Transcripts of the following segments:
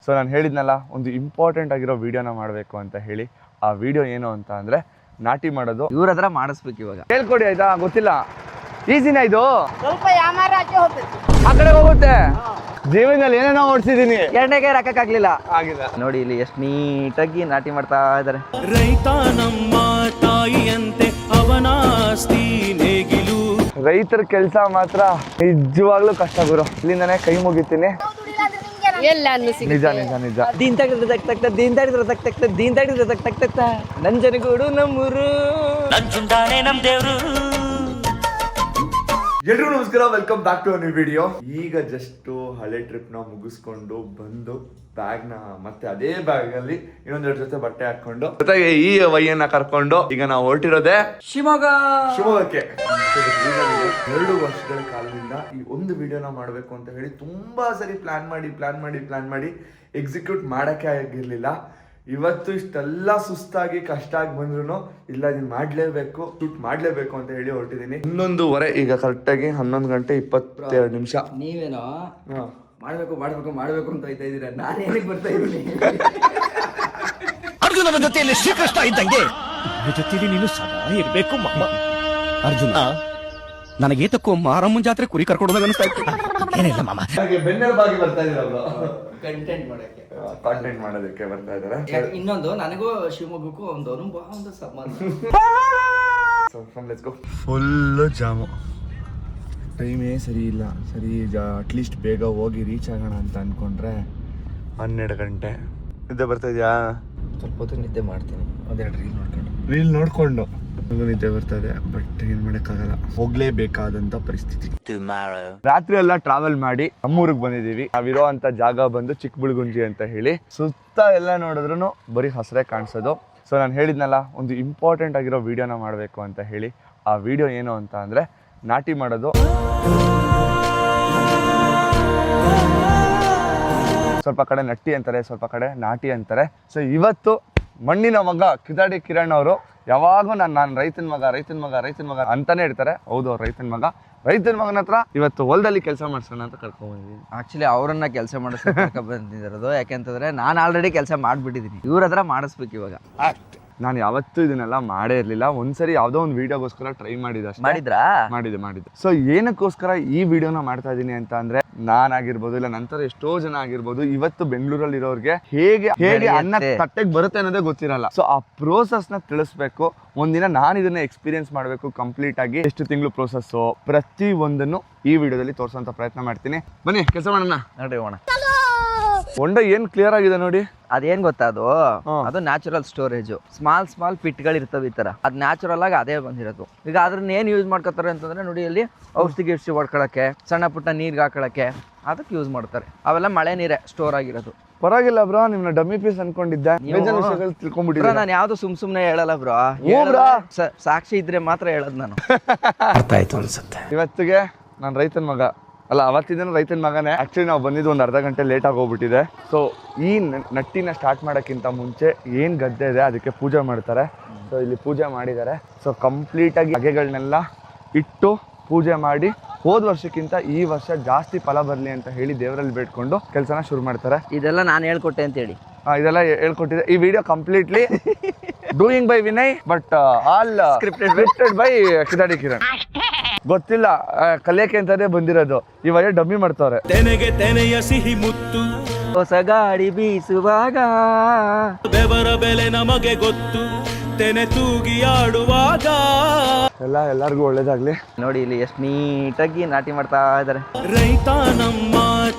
So ನಾನು ಹೇಳಿದ್ನಲ್ಲ ಒಂದು ಇಂಪಾರ್ಟೆಂಟ್ ಆಗಿರೋ ವಿಡಿಯೋನ ಮಾಡಬೇಕು ಅಂತ ಹೇಳಿ. ಆ ವಿಡಿಯೋ ಏನು ಅಂತ ಅಂದರೆ ನಾಟಿ ಮಾಡೋದು. ಇವ್ರ ಹತ್ರ ಮಾಡಿಸ್ಬೇಕು ಇವಾಗ. ಹೇಳ್ಕೊಡಿ ಆಯ್ತಾ, ಗೊತ್ತಿಲ್ಲ. ಈಸಿನ ಇದು, ಸ್ವಲ್ಪ ಯಾಮಾರ ಆಚೆ ಹೋಗ್ತೈತಿ, ಆ ಕಡೆ ಹೋಗುತ್ತೆ. ಜೀವನದಲ್ಲಿ ಏನೇನೋ ಓಡಿಸಿದೀನಿ, ಎರಡನೇಗೆ ರಕ್ಕಕ್ಕಾಗ್ಲಿಲ್ಲ. ಆಗಿಲ್ಲ. ನೋಡಿ ಇಲ್ಲಿ ಎಷ್ಟು ನೀಟಾಗಿ ನಾಟಿ ಮಾಡ್ತಾ ಇದಾರೆ. ರೈತ ನಮ್ಮ ತಾಯಿಯಂತೆ ಅವನಾಸ್ತಿ ನೇಗಿಲು. ರೈತರ ಕೆಲಸ ಮಾತ್ರ ನಿಜವಾಗ್ಲೂ ಕಷ್ಟ ಗುರು. ಇಲ್ಲಿಂದಾನೆ ಕೈ ಮುಗಿತೀನಿ. ಎಲ್ಲ ನಿಜ ನಿಜ ನಿಜ. ದೀನ್ ತಗಡ್ರೆ ತಗ್ತಗ್ತ ದೀನ್ ತಡಿದ್ರೆ ತಗ್ತಗ್ತ ದೀನ್ ತಡಿದ್ರೆ ತಗ್ತಗ್ತ ನಂಜನಗೂಡು ನಮ್ಮೂರು ನಂಜುಂಡಾನೆ ನಮ್ ದೇವ್ರು. ಎಲ್ರಿಗೂ ನಮಸ್ಕಾರ, welcome back to new video. ಈಗ ಜಸ್ಟ್ ಹಳೆ ಟ್ರಿಪ್ ನ ಮುಗಿಸ್ಕೊಂಡು ಬಂದು ಬ್ಯಾಗ್ ನ ಮತ್ತೆ ಅದೇ ಬ್ಯಾಗ್ ಅಲ್ಲಿ ಇನ್ನೊಂದೆರಡು ಜೊತೆ ಬಟ್ಟೆ ಹಾಕೊಂಡು ಜೊತೆಗೆ ಈ ವೈಯನ್ನ ಕರ್ಕೊಂಡು ಈಗ ನಾವು ಹೊರಟಿರೋದೆ ಶಿವಮೊಗ್ಗಕ್ಕೆ. 2 ವರ್ಷಗಳ ಕಾಲದಿಂದ ಈ ಒಂದು ವಿಡಿಯೋನ ಮಾಡಬೇಕು ಅಂತ ಹೇಳಿ ತುಂಬಾ ಸರಿ ಪ್ಲಾನ್ ಮಾಡಿ ಎಕ್ಸಿಕ್ಯೂಟ್ ಮಾಡಕ್ಕೆ ಆಗಿರ್ಲಿಲ್ಲ. ಇವತ್ತು ಇಷ್ಟೆಲ್ಲ ಸುಸ್ತಾಗಿ ಕಷ್ಟ ಆಗಿ ಬಂದ್ರು ಇಲ್ಲ ನೀನ್ ಮಾಡ್ಲೇಬೇಕು, ಶೂಟ್ ಮಾಡ್ಲೇಬೇಕು ಅಂತ ಹೇಳಿ ಹೊರಟಿದ್ದೀನಿ. 11:15 ಈಗ ಕರೆಕ್ಟಾಗಿ 11 ಗಂಟೆ 22 ನಿಮಿಷ. ನೀವೇನೋ ಮಾಡ್ಬೇಕು ಅಂತ ಐತಾ ಇದೀರ. ನಾನು ಏನಕ್ಕೆ ಬರ್ತಾ ಇದ್ದೀನಿ? ಅರ್ಜುನನ ಜೊತೆಯಲ್ಲಿ ಶ್ರೀಕೃಷ್ಣ ಇದ್ದಂಗೆ ನನ್ನ ಜೊತೆಯಲ್ಲಿ ನೀನು ಸದಾ ಇರ್ಬೇಕು ಮಾಮ. ಅರ್ಜುನ, ನನಗೆ ತಕ್ಕೋ ಮಾರಮ್ಮನ ಜಾತ್ರೆ ಕುರಿ ಕರ್ಕೊಂಡೋದಾಗ ಅನಿಸ್ತಾ ಇತ್ತು. ಏನಿಲ್ಲ ಮಾಮ, ಬೆನ್ನೆಲುಬಾಗಿ ಬರ್ತಾ ಇದ್ರಲ್ಲ, ಕಂಟೆಂಟ್ ಮಾಡಕ್ಕೆ, ಕಾಂಟೆಂಟ್ ಮಾಡೋದಕ್ಕೆ ಬರ್ತಾ ಇದಾರೆ. ಇನ್ನೊಂದು ನನಗೂ ಶಿವಮೊಗ್ಗಕ್ಕೂ ಒಂದು ಅನುಭವ, ಒಂದು ಸಂಬಂಧ. ಫುಲ್ಲು ಜಾಮು, ಟೈಮೇ ಸರಿ ಇಲ್ಲ. ಸರಿ ಅಟ್ಲೀಸ್ಟ್ ಬೇಗ ಹೋಗಿ ರೀಚ್ ಆಗೋಣ ಅಂತ ಅನ್ಕೊಂಡ್ರೆ 12 ಗಂಟೆ. ನಿದ್ದೆ ಬರ್ತಾ ಇದೆಯಾ? ಸ್ವಲ್ಪ ಹೊತ್ತು ನಿದ್ದೆ ಮಾಡ್ತೀನಿ, ಒಂದೆರಡು ರೀಲ್ ನೋಡ್ಕೊಂಡು ನಿದ್ದೆ ಬರ್ತದೆ. ಬಟ್ ಏನ್ ಮಾಡಕ್ಕಾಗಲ್ಲ, ಹೋಗ್ಲೇಬೇಕಾದಂತ ಪರಿಸ್ಥಿತಿ. ರಾತ್ರಿ ಎಲ್ಲ ಟ್ರಾವೆಲ್ ಮಾಡಿ ನಮ್ಮೂರಿಗೆ ಬಂದಿದೀವಿ. ನಾವಿರೋ ಅಂತ ಜಾಗ ಬಂದು ಚಿಕ್ಕಬುಳ್ಗುಂಜಿ ಅಂತ ಹೇಳಿ. ಸುತ್ತ ಎಲ್ಲ ನೋಡಿದ್ರು ಬರೀ ಹಸಿರೇ ಕಾಣಿಸೋದು. ಸೊ ನಾನು ಹೇಳಿದ್ನಲ್ಲ ಒಂದು ಇಂಪಾರ್ಟೆಂಟ್ ಆಗಿರೋ ವಿಡಿಯೋನ ಮಾಡಬೇಕು ಅಂತ ಹೇಳಿ. ಆ ವಿಡಿಯೋ ಏನು ಅಂತ ಅಂದ್ರೆ ನಾಟಿ ಮಾಡೋದು. ಸ್ವಲ್ಪ ಕಡೆ ನಟ್ಟಿ ಅಂತಾರೆ, ಸ್ವಲ್ಪ ಕಡೆ ನಾಟಿ ಅಂತಾರೆ. ಸೊ ಇವತ್ತು ಮಣ್ಣಿನ ಮಗ ಕಿದಾಡಿ ಕಿರಣ್ ಅವರು ಯಾವಾಗೂ ನಾನು ರೈತನ ಮಗ ಅಂತಾನೆ ಇರ್ತಾರೆ. ಹೌದು, ಅವ್ರು ರೈತನ ಮಗನ ಹತ್ರ ಇವತ್ತು ಹೊಲದಲ್ಲಿ ಕೆಲಸ ಮಾಡ್ಸೋಣ ಅಂತ ಕರ್ಕೊಂಡ್ಬಂದಿದ್ದೀನಿ. ಆಕ್ಚುಲಿ ಅವರನ್ನ ಕೆಲಸ ಮಾಡಿಸ್ಬೇಕು ಬಂದಿರೋದು. ಯಾಕೆಂತಂದ್ರೆ ನಾನು ಆಲ್ರೆಡಿ ಕೆಲಸ ಮಾಡ್ಬಿಟ್ಟಿದ್ದೀನಿ. ಇವ್ರ ಹತ್ರ ಮಾಡಿಸ್ಬೇಕು ಇವಾಗ. ನಾನು ಯಾವತ್ತೂ ಇದನ್ನೆಲ್ಲ ಮಾಡೇ ಇರಲಿಲ್ಲ. ಒಂದ್ಸರಿ ಯಾವುದೋ ಒಂದು ವಿಡಿಯೋಗೋಸ್ಕರ ಟ್ರೈ ಮಾಡಿದೆ. ಮಾಡಿದೆ. ಸೊ ಏನಕ್ಕೋಸ್ಕರ ಈ ವಿಡಿಯೋನ ಮಾಡ್ತಾ ಇದ್ದೀನಿ ಅಂತ ಅಂದ್ರೆ, ನಾನಾಗಿರ್ಬೋದು ಇಲ್ಲ ನಂತರ ಎಷ್ಟೋ ಜನ ಆಗಿರ್ಬೋದು, ಇವತ್ತು ಬೆಂಗಳೂರಲ್ಲಿ ಇರೋರಿಗೆ ಹೇಗೆ ಅನ್ನ ತಟ್ಟೆಗೆ ಬರುತ್ತೆ ಅನ್ನೋದೇ ಗೊತ್ತಿರಲ್ಲ. ಸೊ ಆ ಪ್ರೋಸೆಸ್ ನ ತಿಳಿಸ್ಬೇಕು. ಒಂದಿನ ನಾನು ಇದನ್ನ ಎಕ್ಸ್ಪೀರಿಯನ್ಸ್ ಮಾಡಬೇಕು ಕಂಪ್ಲೀಟ್ ಆಗಿ. ಎಷ್ಟು ತಿಂಗಳು ಪ್ರೋಸೆಸ್, ಪ್ರತಿ ಒಂದನ್ನು ಈ ವಿಡಿಯೋದಲ್ಲಿ ತೋರಿಸೋಂತ ಪ್ರಯತ್ನ ಮಾಡ್ತೀನಿ. ಬನ್ನಿ ಕೆಲಸ ಮಾಡೋಣ. ನೋಡೋಣ. ಹೊಂಡ ಏನ್ ಕ್ಲಿಯರ್ ಆಗಿದೆ ನೋಡಿ. ಅದೇನ್ ಗೊತ್ತಾ, ಅದು ನ್ಯಾಚುರಲ್ ಸ್ಟೋರೇಜ್. ಸ್ಮಾಲ್ ಪಿಟ್ಗಳು ಇರ್ತವೆ ಈ ತರ. ಅದ್ ನ್ಯಾಚುರಲ್ ಆಗಿ ಅದೇ ಬಂದಿರೋದು. ಈಗ ಅದ್ರನ್ನ ಏನ್ ಯೂಸ್ ಮಾಡ್ಕೊತಾರೆ ಅಂತಂದ್ರೆ ನೋಡಿ, ಅಲ್ಲಿ ಔಷಧಿ ಹೊಡ್ಕೊಳಕ್ಕೆ, ಸಣ್ಣ ಪುಟ್ಟ ನೀರ್ಗೆ ಹಾಕೊಳಕ್ಕೆ ಅದಕ್ಕೆ ಯೂಸ್ ಮಾಡ್ತಾರೆ. ಅವೆಲ್ಲ ಮಳೆ ನೀರೇ ಸ್ಟೋರ್ ಆಗಿರೋದು. ಪರವಾಗಿಲ್ಲ ಬ್ರೋ, ನಿಮ್ನ ಡಮ್ಮಿ ಪೀಸ್ ಅನ್ಕೊಂಡಿದ್ದೆ. ತಿಳ್ಕೊಂಡ್ಬಿಟ್ಟಿದ್ರೆ ನಾನು ಯಾವ್ದು ಸುಮ್ನೆ ಹೇಳಲ್ಲ ಬ್ರೋ. ಸಾಕ್ಷಿ ಇದ್ರೆ ಮಾತ್ರ ಹೇಳೋದು ನಾನು. ಅರ್ಥ ಆಯ್ತು ಅನ್ಸುತ್ತೆ. ಇವತ್ತಿಗೆ ನಾನು ರೈತನ ಮಗ ಅಲ್ಲ, ಅವತ್ತಿನ ರೈತನ ಮಗನೇ. ಆಕ್ಚುಲಿ ನಾವು ಬಂದಿದ್ದು ಒಂದು ಅರ್ಧ ಗಂಟೆ ಲೇಟ್ ಆಗಿ ಹೋಗ್ಬಿಟ್ಟಿದೆ. ಸೊ ಈ ನಟ್ಟಿನ ಸ್ಟಾರ್ಟ್ ಮಾಡೋಕ್ಕಿಂತ ಮುಂಚೆ ಏನು ಗದ್ದೆ ಇದೆ ಅದಕ್ಕೆ ಪೂಜೆ ಮಾಡ್ತಾರೆ. ಸೊ ಇಲ್ಲಿ ಪೂಜೆ ಮಾಡಿದ್ದಾರೆ. ಸೊ ಕಂಪ್ಲೀಟಾಗಿ ಬಗೆಗಳನ್ನೆಲ್ಲ ಇಟ್ಟು ಪೂಜೆ ಮಾಡಿ ಹೋದ ವರ್ಷಕ್ಕಿಂತ ಈ ವರ್ಷ ಜಾಸ್ತಿ ಫಲ ಬರಲಿ ಅಂತ ಹೇಳಿ ದೇವರಲ್ಲಿ ಬೇಡ್ಕೊಂಡು ಕೆಲಸನ ಶುರು ಮಾಡ್ತಾರೆ. ಇದೆಲ್ಲ ನಾನು ಹೇಳ್ಕೊಟ್ಟೆ ಅಂತ ಹೇಳಿ. ಇದೆಲ್ಲ ಹೇಳ್ಕೊಟ್ಟಿದೆ. ಈ video completely doing by Vinay, but all scripted by Kidadi Kiran. ಗೊತ್ತಿಲ್ಲ, ಕಲಿಯಕ್ಕೆ ಅಂತಾನೆ ಬಂದಿರೋದು. ಇವಾಗ ಡಮ್ಮಿ ಮಾಡ್ತಾವ್ರೆ. ತೆನೆಯ ಸಿಹಿ ಮುತ್ತು, ಹೊಸ ಗಾಡಿ ಬೀಸುವಾಗ ಬೆವರ ಬೆಲೆ ನಮಗೆ ಗೊತ್ತು, ತೆನೆ ತೂಗಿ ಆಡುವಾಗ. ಎಲ್ಲರಿಗೂ ಒಳ್ಳೇದಾಗ್ಲಿ. ನೋಡಿ ಇಲ್ಲಿ ಎಷ್ಟು ನೀಟಾಗಿ ನಾಟಿ ಮಾಡ್ತಾ ಇದಾರೆ. ರೈತ ನಮ್ಮ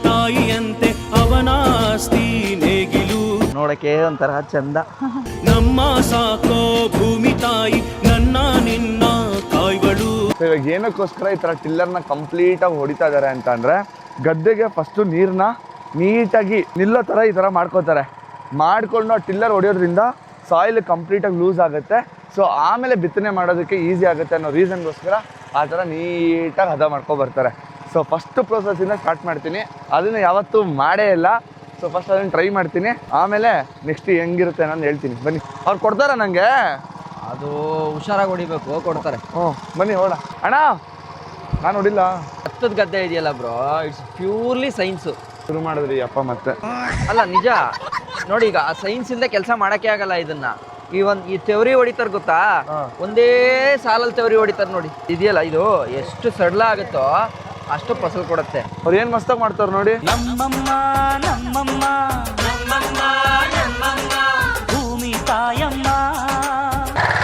ತಾಯಿಯಂತೆ ಅವನಾಸ್ತಿ ನೇಗಿಲು. ನೋಡಕ್ಕೆ ಒಂಥರ ಚಂದ. ನಮ್ಮ ಸಾಕೋ ಭೂಮಿ ತಾಯಿ ನನ್ನ ನಿನ್ನ ಕಾಯ್ಗಳು. ಇವಾಗ ಏನಕ್ಕೋಸ್ಕರ ಈ ತರ ಟಿಲ್ಲರ್ನ ಕಂಪ್ಲೀಟ್ ಆಗಿ ಹೊಡಿತಾ ಇದಾರೆ ಅಂತ ಅಂದ್ರೆ, ಗದ್ದೆಗೆ ಫಸ್ಟ್ ನೀರ್ನ ನೀಟಾಗಿ ನಿಲ್ಲೋ ತರ ಈ ತರ ಮಾಡ್ಕೋತಾರೆ. ಮಾಡ್ಕೊಂಡು ಆ ಟಿಲ್ಲರ್ ಹೊಡಿಯೋದ್ರಿಂದ ಸಾಯಿಲ್ ಕಂಪ್ಲೀಟ್ ಆಗಿ ಲೂಸ್ ಆಗುತ್ತೆ. ಸೊ ಆಮೇಲೆ ಬಿತ್ತನೆ ಮಾಡೋದಕ್ಕೆ ಈಸಿ ಆಗುತ್ತೆ ಅನ್ನೋ ರೀಸನ್ಗೋಸ್ಕರ ಆ ಥರ ನೀಟಾಗಿ ಹದ ಮಾಡ್ಕೊ ಬರ್ತಾರೆ. ಸೊ ಫಸ್ಟ್ ಪ್ರೋಸೆಸ್ಸಿಂದ ಸ್ಟಾರ್ಟ್ ಮಾಡ್ತೀನಿ. ಅದನ್ನ ಯಾವತ್ತೂ ಮಾಡೇ ಇಲ್ಲ. ಸೊ ಫಸ್ಟ್ ಅದನ್ನು ಟ್ರೈ ಮಾಡ್ತೀನಿ, ಆಮೇಲೆ ನೆಕ್ಸ್ಟ್ ಹೆಂಗಿರುತ್ತೆ ಅನ್ನೋದು ಹೇಳ್ತೀನಿ. ಬನ್ನಿ. ಅವ್ರು ಕೊಡ್ತಾರ ನನಗೆ? ಅದು ಹುಷಾರಾಗಿ ಹೊಡಿಬೇಕು, ಕೊಡ್ತಾರೆ. ಬನ್ನಿ ಹೋಣ. ಅಣ್ಣ ನಾನು ಹೊಡಿಲ್ಲ. ಭತ್ತದ ಗದ್ದೆ ಇದೆಯಲ್ಲ ಬ್ರೋ, ಇಟ್ಸ್ ಪ್ಯೂರ್ಲಿ ಸೈನ್ಸು. ಶುರು ಮಾಡಿದ್ರಿ ಅಪ್ಪ ಮತ್ತೆ. ಅಲ್ಲ ನಿಜ ನೋಡಿ, ಈಗ ಸೈನ್ಸ್ ಇಲ್ಲದೆ ಕೆಲಸ ಮಾಡಕ್ಕೆ ಆಗಲ್ಲ ಇದನ್ನ. ಈ ತೆವರಿ ಹೊಡಿತಾರ ಗೊತ್ತಾ, ಒಂದೇ ಸಾಲಲ್ಲಿ ತೆವರಿ ಹೊಡಿತಾರ ನೋಡಿ. ಇದೆಯಲ್ಲ ಇದು ಎಷ್ಟು ಸಡ್ಲ ಆಗುತ್ತೋ ಅಷ್ಟು ಫಸಲ್ ಕೊಡುತ್ತೆ. ಅವ್ರು ಏನ್ ಮಸ್ತಾಗಿ ಮಾಡ್ತಾರ ನೋಡಿ. ನಮ್ಮಮ್ಮ ನಮ್ಮಮ್ಮ ನಮ್ಮಮ್ಮ ನಮ್ಮಮ್ಮ ಭೂಮಿ ತಾಯಮ್ಮ.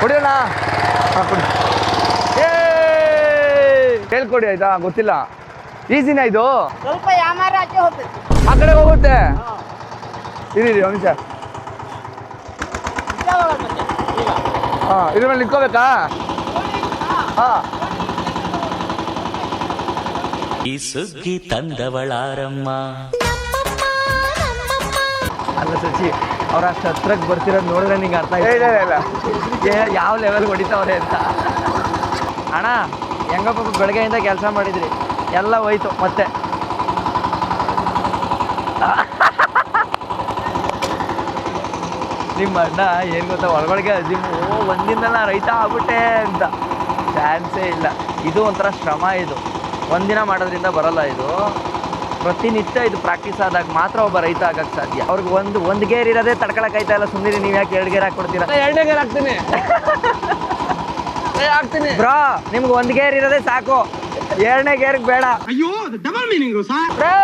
ಕೊಡಿಯೋಣ, ಹೇಳ್ಕೊಡಿ ಆಯ್ತಾ. ಗೊತ್ತಿಲ್ಲ, ಈಸಿನ ಇದು. ಸ್ವಲ್ಪ ಯಾಮಾರ ಆಚೆ ಹೋಗ್ತೈತಿ. ಆ ಕಡೆ ಹೋಗುತ್ತೆ. ಇರಿ ಒಂದು ನಿಮಿಷ. ಹಾ, ಇದ್ರ ಮೇಲೆ ನಿಂತ್ಕೋಬೇಕಾ? ಹಾ. ಈ ಸುಗ್ಗಿ ತಂದವಳಾರಮ್ಮ. ಅಲ್ಲ ಸಚಿ, ಅವ್ರ ಅಷ್ಟು ಹತ್ರಕ್ಕೆ ಬರ್ತಿರೋದು ನೋಡಿದ್ರೆ ನಿಂಗೆ ಅರ್ಥ ಇಲ್ಲ ಯಾವ ಲೆವೆಲ್ ಹೊಡಿತಾವ್ರೆ ಅಂತ. ಅಣ್ಣ ಹೆಂಗಪ್ಪ ಬೆಳಗ್ಗೆಯಿಂದ ಕೆಲಸ ಮಾಡಿದ್ರಿ, ಎಲ್ಲ ಹೋಯ್ತು ಮತ್ತೆ. ನಿಮ್ಮ ಅಣ್ಣ ಏನು ಗೊತ್ತಾ, ಒಳಗೊಳಗೆ ಅಜಿಮು ಒಂದಿನ ರೈತ ಆಗ್ಬಿಟ್ಟೆ ಅಂತ. ಚಾನ್ಸೇ ಇಲ್ಲ. ಇದು ಒಂಥರ ಶ್ರಮ. ಇದು ಒಂದಿನ ಮಾಡೋದ್ರಿಂದ ಬರಲ್ಲ. ಇದು ಪ್ರತಿನಿತ್ಯ ಇದು ಪ್ರಾಕ್ಟೀಸ್ ಆದಾಗ ಮಾತ್ರ ಒಬ್ಬ ರೈತ ಆಗಕ್ಕೆ ಸಾಧ್ಯ. ಅವ್ರಿಗೆ ಒಂದು ಗೇರ್ ಇರೋದೇ ತಡ್ಕೊಳಕ್ಕಾಯ್ತಾ ಇಲ್ಲ. ಸುಮ್ಮನೆ ನೀವು ಯಾಕೆ 2 ಗೇರ್ ಹಾಕ್ಕೊಡ್ತೀರಾ? 2ನೇ ಗೇರ್ ಹಾಕ್ತೀನಿ. ಬ್ರೋ, ನಿಮ್ಗೆ 1 ಗೇರ್ ಇರೋದೇ ಸಾಕು, 2ನೇ ಗೇರ್ಗೆ ಬೇಡ. ಅಯ್ಯೋ, ಡಬಲ್ ಮೀನಿಂಗ್ ಬ್ರೋ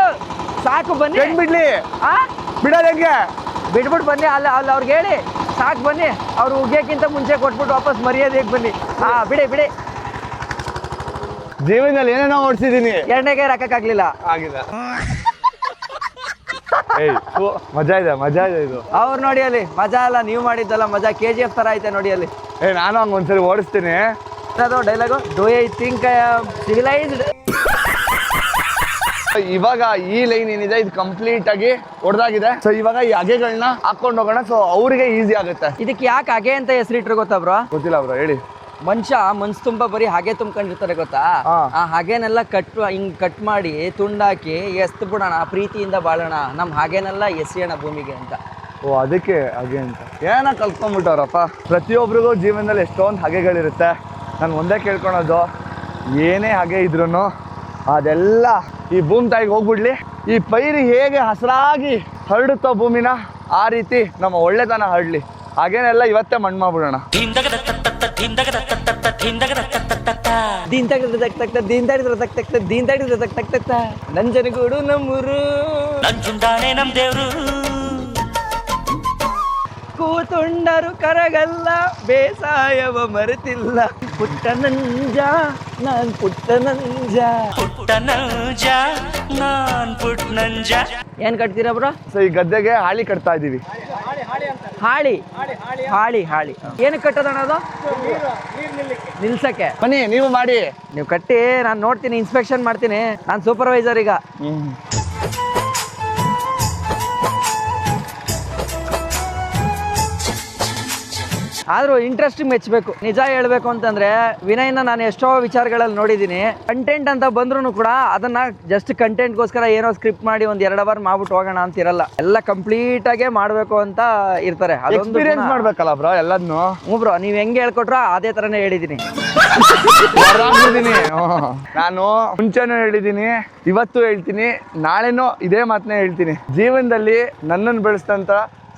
ಸಾಕು, ಬನ್ನಿ. ಬಿಡ್ಲಿ, ಆ ಬಿಡೋದು ಹೆಂಗೆ? ಬಿಟ್ಬಿಟ್ಟು ಬನ್ನಿ. ಅಲ್ಲ ಅವ್ರಿಗೆ ಹೇಳಿ ಸಾಕು ಬನ್ನಿ. ಅವ್ರು ಉಗ್ಯೋಕ್ಕಿಂತ ಮುಂಚೆ ಕೊಟ್ಬಿಟ್ಟು ವಾಪಸ್ ಮರ್ಯಾದೆಗೆ ಬನ್ನಿ. ಬಿಡಿ. ಜೀವನದಲ್ಲಿ ಏನೇನೋ ಓಡಿಸಿದೀನಿ, 2ನೇ ಗೇರ್ ಹಾಕಕ್ಕಾಗ್ಲಿಲ್ಲ. ಆಗಿಲ್ಲ. ಮಜಾ ಇದೆ ಇದು. ಅವ್ರು ನೋಡಿ ಅಲ್ಲಿ ಮಜಾ ಅಲ್ಲ, ನೀವು ಮಾಡಿದ್ದಲ್ಲ ಮಜಾ. KGF ತರ ಐತೆ ನೋಡಿ ಅಲ್ಲಿ. ನಾನು ಹಂಗ ಒಂದ್ಸರಿ ಓಡಿಸ್ತೀನಿ. ಅದು dialogue, do I think I am civilised. ಇವಾಗ ಈ ಲೈನ್ ಏನಿದೆ ಇದು ಕಂಪ್ಲೀಟ್ ಆಗಿ ಹೊಡೆದಾಗಿದೆ. ಸೊ ಇವಾಗ ಈ ಹಗೆಗಳನ್ನ ಹಾಕೊಂಡು ಹೋಗೋಣ. ಸೊ ಅವ್ರಿಗೆ ಈಸಿ ಆಗುತ್ತೆ. ಇದಕ್ಕೆ ಯಾಕೆ ಹಾಗೆ ಅಂತ ಹೆಸರಿಟ್ರು ಗೊತ್ತಾ ಬ್ರೋ? ಗೊತ್ತಿಲ್ಲ ಬ್ರೋ, ಹೇಳಿ. ಮನುಷ್ಯ ಮನ್ಸು ತುಂಬ ಬರೀ ಹಾಗೆ ತುಂಬ್ಕೊಂಡಿರ್ತಾರೆ ಗೊತ್ತಾ. ಆ ಹಾಗೇನೆಲ್ಲ ಕಟ್ ಮಾಡಿ ತುಂಡಾಕಿ ಎಸ್ತ್ ಬಿಡೋಣ, ಪ್ರೀತಿಯಿಂದ ಬಾಳೋಣ, ನಮ್ ಹಾಗೇನೆಲ್ಲ ಎಸೆಯೋಣ ಭೂಮಿಗೆ ಅಂತ. ಓ, ಅದಕ್ಕೆ ಹಾಗೆ ಅಂತ ಏನ ಕಲ್ತ್ಕೊಂಡ್ಬಿಟ್ಟವ್ರಪ್ಪ. ಪ್ರತಿಯೊಬ್ಬರಿಗೂ ಜೀವನದಲ್ಲಿ ಎಷ್ಟೊಂದು ಹಾಗೆಗಳಿರುತ್ತೆ. ನಾನು ಒಂದೇ ಕೇಳ್ಕೊಳೋದು, ಏನೇ ಹಾಗೆ ಇದ್ರು ಅದೆಲ್ಲ ಈ ಭೂಮಿ ತಾಯಿಗೆ ಹೋಗ್ಬಿಡ್ಲಿ. ಈ ಪೈರು ಹೇಗೆ ಹಸಿರಾಗಿ ಹರಡುತ್ತೋ ಭೂಮಿನ, ಆ ರೀತಿ ನಮ್ಮ ಒಳ್ಳೆತನ ಹರಡ್ಲಿ. ಹಾಗೇನೆಲ್ಲ ಇವತ್ತೇ ಮಣ್ಣು ಮಾಡ್ಬಿಡೋಣ. ನಂಜನಗೂಡು ನಮ್ಮೂರು, ನಮ್ ದೇವ್ರು, ಕೂತುಂಡರು ಕರಗಲ್ಲ, ಬೇಸಾಯವ ಮರೆತಿಲ್ಲ. ಪುಟ್ಟ ನಂಜ ನಾನ್ ಪುಟ್ಟ ನಂಜ, ಏನ್ ಕಟ್ತೀರಾ ಬ್ರೋ? ಸೊ ಈ ಗದ್ದೆಗೆ ಹಾಳಿ ಕಟ್ತಾ ಇದೀವಿ. ಹಾಳಿ ಏನಕ್ಕೆ ಕಟ್ಟೋದಣ್ಣ ಅದು? ನಿಲ್ಸಕ್ಕೆ. ಬನ್ನಿ ನೀವು ಮಾಡಿ. ನೀವು ಕಟ್ಟಿ, ನಾನು ನೋಡ್ತೀನಿ, ಇನ್ಸ್ಪೆಕ್ಷನ್ ಮಾಡ್ತೀನಿ. ನಾನು ಸೂಪರ್ವೈಸರ್ ಈಗ. ಆದ್ರೂ ಇಂಟ್ರೆಸ್ಟ್ ಮೆಚ್ಚಬೇಕು. ನಿಜ ಹೇಳ್ಬೇಕು ಅಂತಂದ್ರೆ ವಿನಯ್ನ ನಾನು ಎಷ್ಟೋ ವಿಚಾರಗಳಲ್ಲಿ ನೋಡಿದ್ದೀನಿ. ಕಂಟೆಂಟ್ ಅಂತ ಬಂದ್ರು ಕೂಡ ಅದನ್ನ ಜಸ್ಟ್ ಕಂಟೆಂಟ್ಗೋಸ್ಕರ ಏನೋ ಸ್ಕ್ರಿಪ್ಟ್ ಮಾಡಿ 1-2 ಅವರ್ ಮಾಡ್ಬಿಟ್ಟು ಹೋಗೋಣ ಅಂತ ಇರಲ್ಲ. ಎಲ್ಲ ಕಂಪ್ಲೀಟ್ ಆಗೇ ಮಾಡ್ಬೇಕು ಅಂತ ಇರ್ತಾರೆ. ಅದೊಂದು ಎಕ್ಸ್ಪೀರಿಯನ್ಸ್ ಮಾಡ್ಬೇಕಲ್ಲ ಬ್ರೋ ಎಲ್ಲದನ್ನು. ಬ್ರೋ, ನೀವ್ ಹೆಂಗೆ ಹೇಳ್ಕೊಟ್ರೋ ಅದೇ ತರನೇ ಹೇಳಿದೀನಿ. ನಾನು ಮುಂಚೆನೂ ಹೇಳಿದೀನಿ, ಇವತ್ತು ಹೇಳ್ತೀನಿ, ನಾಳೆನೂ ಇದೇ ಮಾತನ್ನೇ ಹೇಳ್ತೀನಿ. ಜೀವನದಲ್ಲಿ ನನ್ನನ್ನು ಬೆಳೆಸಿದಂತ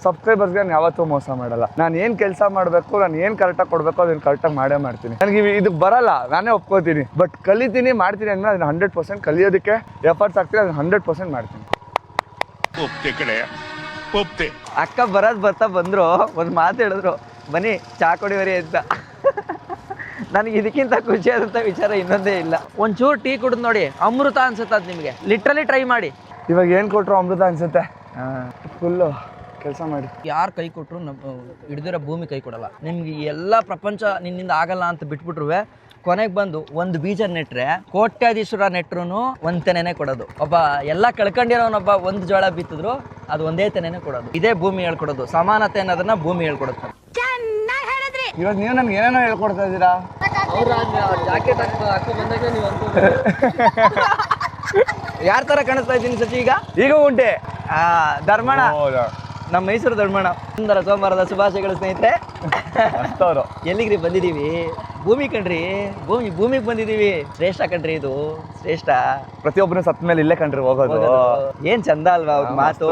ಸಬ್ಸ್ಕ್ರೈಬರ್ಸ್ಗೆ ನಾನು ಯಾವತ್ತೂ ಮೋಸ ಮಾಡಲ್ಲ. ನಾನು ಏನು ಕೆಲಸ ಮಾಡಬೇಕು, ನಾನು ಏನು ಕರೆಕ್ಟಾಗಿ ಕೊಡಬೇಕು ಅದನ್ನು ಕರೆಕ್ಟಾಗಿ ಮಾಡೇ ಮಾಡ್ತೀನಿ. ನನಗೆ ಇದು ಬರಲ್ಲ, ನಾನೇ ಒಪ್ಕೋತೀನಿ. ಬಟ್ ಕಲಿತೀನಿ, ಮಾಡ್ತೀನಿ ಅಂದ್ರೆ ಅದನ್ನ 100% ಕಲಿಯೋದಕ್ಕೆ ಎಫರ್ಟ್ಸ್ ಆಗ್ತೀನಿ. ಅದನ್ನ 100% ಮಾಡ್ತೀನಿ. ಅಕ್ಕ ಬರ್ತಾ ಬಂದ್ರು, ಒಂದು ಮಾತು ಹೇಳಿದ್ರು, ಬನ್ನಿ ಚಾ ಕುಡಿವರಿ ಅಂತ. ನನಗೆ ಇದಕ್ಕಿಂತ ಖುಷಿಯಾದಂಥ ವಿಚಾರ ಇನ್ನೊಂದೇ ಇಲ್ಲ. ಒಂಚೂರು ಟೀ ಕುಡಿದು ನೋಡಿ, ಅಮೃತ ಅನ್ಸುತ್ತೆ ಅದು ನಿಮಗೆ. ಲಿಟ್ರಲಿ ಟ್ರೈ ಮಾಡಿ. ಇವಾಗ ಏನು ಕೊಟ್ಟರು ಅಮೃತ ಅನ್ಸುತ್ತೆ. ಫುಲ್ಲು ಕೆಲಸ ಮಾಡಿ. ಯಾರು ಕೈ ಕೊಟ್ಟರು ಹಿಡಿದಿರೋ ಭೂಮಿ ಕೈ ಕೊಡಲ್ಲ ನಿಮ್ಗೆ. ಎಲ್ಲ ಪ್ರಪಂಚ ನಿನ್ನಿಂದ ಆಗಲ್ಲ ಅಂತ ಬಿಟ್ಬಿಟ್ರು ಕೊನೆಗೆ ಬಂದು ಒಂದು ಬೀಜ ನೆಟ್ರೆ ಕೋಟ್ಯಾಧೀಶ್ವರ ನೆಟ್ರು ಒಂದ್ ತೆನೆನೆ ಕೊಡೋದು. ಒಬ್ಬ ಎಲ್ಲ ಕಳ್ಕೊಂಡಿರೋನೊಬ್ಬ ಒಂದು ಜೋಳ ಬಿತ್ತಿದ್ರು ಅದು ಒಂದೇ ತೆನೆನೆ ಕೊಡೋದು. ಇದೇ ಭೂಮಿ ಹೇಳ್ಕೊಡೋದು. ಸಮಾನತೆ ಅನ್ನೋದನ್ನ ಭೂಮಿ ಹೇಳ್ಕೊಡುತ್ತೆ. ಇವಾಗ ನೀವು ನನ್ಗೆ ಏನೇನೋ ಹೇಳ್ಕೊಡ್ತಾ ಇದ್ದೀರಾ. ಜಾಕೆಟ್ ಹಾಕೋ ಬಂದಾಗ ನೀವು ಯಾರ ತರ ಕಾಣಿಸ್ತಾ ಇದ್ದೀನಿ ಸಚಿ? ಈಗ ಉಂಟೆ ಧರ್ಮಣ, ನಮ್ಮ ಮೈಸೂರು ಧರ್ಮಣ. ಸುಂದರ ಸೋಮವಾರದ ಶುಭಾಶಯಗಳು ಸ್ನೇಹಿತರೆ. ಎಲ್ಲಿಗ್ರಿ ಬಂದಿದ್ದೀವಿ? ಭೂಮಿ ಕಣ್ರಿ, ಭೂಮಿಗೆ ಬಂದಿದೀವಿ. ಶ್ರೇಷ್ಠ ಕಣ್ರಿ ಇದು, ಶ್ರೇಷ್ಠ. ಪ್ರತಿಯೊಬ್ಬರು ಸತ್ ಮೇಲೆ ಇಲ್ಲೇ ಕಂಡ್ರಿ ಹೋಗೋದು. ಏನ್ ಚಂದ ಅಲ್ವಾ ಅವ್ರ ಮಾತು.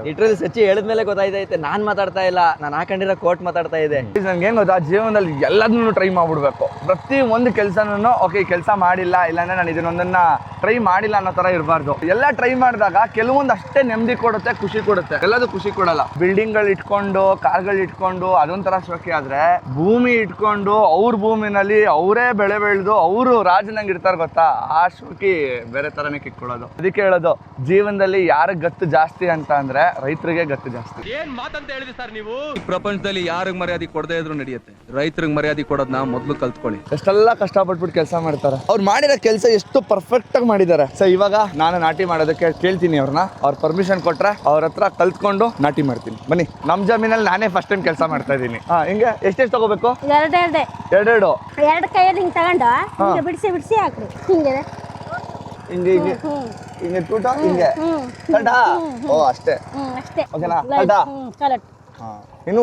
ಲಿಟ್ರಲಿ ಸಚ್ಚಿ ಹೇಳಿದ್ಮೇಲೆ ಗೊತ್ತಾಯ್ತೈತೆ, ನಾನ್ ಮಾತಾಡ್ತಾ ಇಲ್ಲ, ನಾನು ಹಾಕೊಂಡಿರೋ ಕೋಟ್ ಮಾತಾಡ್ತಾ ಇದೆ. ನನ್ಗೆ ಏನ್ ಗೊತ್ತಾ, ಜೀವನದಲ್ಲಿ ಎಲ್ಲದನ್ನು ಟ್ರೈ ಮಾಡ್ಬಿಡ್ಬೇಕು. ಪ್ರತಿ ಒಂದು ಕೆಲಸನೂ ಓಕೆ ಕೆಲಸ ಮಾಡಿಲ್ಲ, ಇಲ್ಲಾಂದ್ರೆ ನಾನು ಇದನ್ನೊಂದನ್ನ ಟ್ರೈ ಮಾಡಿಲ್ಲ ಅನ್ನೋ ತರ ಇರಬಾರ್ದು. ಎಲ್ಲ ಟ್ರೈ ಮಾಡಿದಾಗ ಕೆಲವೊಂದು ಅಷ್ಟೇ ನೆಮ್ಮದಿ ಕೊಡುತ್ತೆ, ಖುಷಿ ಕೊಡುತ್ತೆ. ಎಲ್ಲದೂ ಖುಷಿ ಕೊಡಲ್ಲ. ಬಿಲ್ಡಿಂಗ್ ಗಳು ಇಟ್ಕೊಂಡು, ಕಾರ್ಗಳು ಇಟ್ಕೊಂಡು ಅದೊಂಥರ ಶೋಕಿ ಆದ್ರೆ, ಭೂಮಿ ಇಟ್ಕೊಂಡು ಅವ್ರ ಭೂಮಿನಲ್ಲಿ ಅವರೇ ಬೆಳೆ ಬೆಳೆದು ಅವರು ರಾಜನಂಗ್ ಇರ್ತಾರೆ ಗೊತ್ತಾ, ಆ ಶೋಕಿ ಬೇರೆ ತರನೇ ಕಿಕ್ಕೊಡೋದು. ಅದಕ್ಕೆ ಹೇಳೋದು, ಜೀವನದಲ್ಲಿ ಯಾರಿಗೆ ಗತ್ತು ಜಾಸ್ತಿ ಅಂತ ಅಂದ್ರೆ ರೈತರಿಗೆ ಗತ್ತು ಜಾಸ್ತಿ. ಏನ್ ಮಾತಂತ ಹೇಳಿದ್ರಿ ಸರ್ ನೀವು? ಪ್ರಪಂಚದಲ್ಲಿ ಯಾರಿಗ್ ಮರ್ಯಾದೆ ಕೊಡದೇ ಇದ್ರು ನಡೆಯುತ್ತೆ, ರೈತರಿಗೆ ಮರ್ಯಾದೆ ಕೊಡೋದನ್ನ ಮೊದಲು ಕಲ್ತ್ಕೊಳ್ಳಿ. ಎಷ್ಟೆಲ್ಲ ಕಷ್ಟಪಟ್ಬಿಟ್ಟು ಕೆಲಸ ಮಾಡ್ತಾರೆ. ಅವ್ರು ಮಾಡಿರೋ ಕೆಲಸ ಎಷ್ಟು ಪರ್ಫೆಕ್ಟ್ ಆಗಿ ಮಾಡಿದ್ದಾರೆ. ಸೊ ಇವಾಗ ನಾನು ನಾಟಿ ಮಾಡೋದಕ್ಕೆ ಕೇಳ್ತೀನಿ ಅವ್ರನ್ನ, ಅವ್ರ ಪರ್ಮಿಷನ್ ಕೊಟ್ರೆ ಅವ್ರ ಹತ್ರ ಕಲ್ತ್ಕೊಂಡು ನಾಟಿ ಮಾಡ್ತೀನಿ. ಬನ್ನಿ, ನಮ್ ಜಮೀನಲ್ಲಿ ನಾನೇ ಫಸ್ಟ್ ಟೈಮ್ ಕೆಲಸ ಮಾಡ್ತಾ ಇದ್ದೀನಿ. ಹಿಂಗೆ ಎಷ್ಟೆಷ್ಟು ತಗೋಬೇಕು? ಎರಡೆರಡು ಕೈಯಲ್ಲಿ ಹಿಂಗ್ ತಗೊಂಡು ಹಿಂಗೆ ಬಿಡಿಸಿ ಹಾಕ್ರಿ. ಹಿಂಗೆ ಹಿಂಗೆ ಹಿಂಗೆ ಹಿಂಗೆ ಟೂಟ ಹಿಂಗೆ ಕಟ. ಓ ಅಷ್ಟೇ, ಅಷ್ಟೇ. ಓಕೆನಾ? ಕಟ ಕರೆಕ್ಟ್. ಇನ್ನು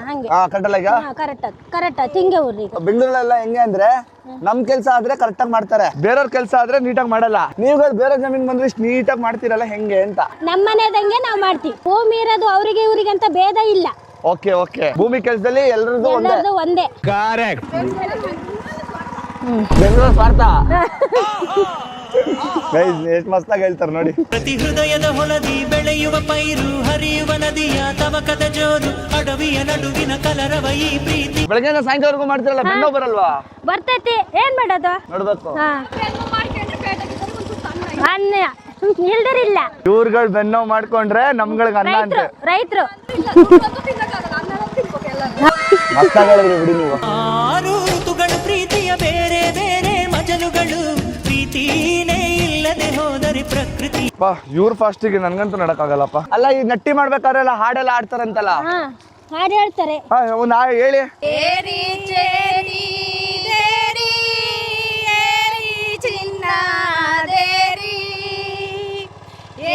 ಹಂಗೆ ಕಟ್ಟಲ್ಲ. ಈಗ ಕರೆಕ್ಟ್ ಹಿಂಗೆ ಊರ್ರಿ. ಬೆಂಗಳೂರಲ್ಲೆಲ್ಲ ಹೆಂಗೆ ಅಂದ್ರೆ ನಮ್ ಕೆಲಸ ಆದ್ರೆ ಕರೆಕ್ಟ್ ಆಗಿ ಮಾಡ್ತಾರೆ, ಬೇರೆಯವ್ರ ಕೆಲಸ ಆದ್ರೆ ನೀಟಾಗಿ ಮಾಡಲ್ಲ. ನೀವುಗಳು ಬೇರೆ ಜಮೀನ್ ಬಂದ್ರೆ ಇಷ್ಟು ನೀಟಾಗಿ ಮಾಡ್ತೀರಲ್ಲ ಹೆಂಗೆ ಅಂತ. ನಮ್ಮ ಮನೆದಂಗೆ ನಾವು ಮಾಡ್ತೀವಿ. ಭೂಮಿ ಇರೋದು ಅವರಿಗೆ ಇವರಿಗೆ ಅಂತ ಭೇದ ಇಲ್ಲ. ಓಕೆ ಭೂಮಿ ಕೆಲಸದಲ್ಲಿ ಎಲ್ಲರದ್ದು ಒಂದೇ. ಕರೆಕ್ಟ್. ಬೆಂಗಳೂರು ಸ್ವಾರ್ಥ. ಎಷ್ಟು ಮಸ್ತಾಗಿ ಹೇಳ್ತಾರೆ ನೋಡಿ. ಪ್ರತಿ ಹೃದಯದ ಹೊಲದಿ ಬೆಳೆಯುವ ಪೈರು, ಹರಿಯುವ ನದಿಯ ತವಕದ ಜೋರು, ಅಡವಿಯ ನಡುವಿನ ಕಲರವ ಈ ಪ್ರೀತಿ. ಬೆಳಗ್ಗೆ ಸಾಯಂಕಾಲವರೆಗೂ ಮಾಡ್ತಿರಲ್ಲ, ಬೆನ್ನೋ ಬರಲ್ವಾ? ಬರ್ತೈತಿ, ಏನ್ ಮಾಡೋದು? ನೋಡ್ಬೇಕು. ಅನ್ನ ಇಲ್ದಿರಿಲ್ಲ. ಇವ್ರುಗಳು ಬೆನ್ನೋ ಮಾಡ್ಕೊಂಡ್ರೆ ನಮ್ಗಳಿಗೆ ಅನ್ನ ಅಂತ. ರೈತರು ಮಸ್ತಾಗಿ ಹೇಳಿದ್ರಿ ಬಿಡಿ ನೀವು. ಆರು ಋತುಗಳು ಪ್ರೀತಿಯ ಬೇರೆ ಬೇರೆ ಮಜಲುಗಳು, ಪ್ರೀತಿನೇ ಇಲ್ಲದೆ ಹೋದರೆ ಪ್ರಕೃತಿ. ಇವ್ರ ಫಾಸ್ಟಿಗೆ ನನ್ಗಂತೂ ನಡಕ್ಕಾಗಲ್ಲಪ್ಪ. ಅಲ್ಲ, ಈ ನಟ್ಟಿ ಮಾಡ್ಬೇಕಾದ್ರೆ ಎಲ್ಲ ಹಾಡೆಲ್ಲ ಆಡ್ತಾರಂತಲ್ಲ, ಹಾಡು ಹೇಳ್ತಾರೆ. ಒಂದು ಹೇಳಿ. ಏರಿ ಚೇರಿ ದೇರಿ ಏರಿ ಚಿನ್ನದೇರಿ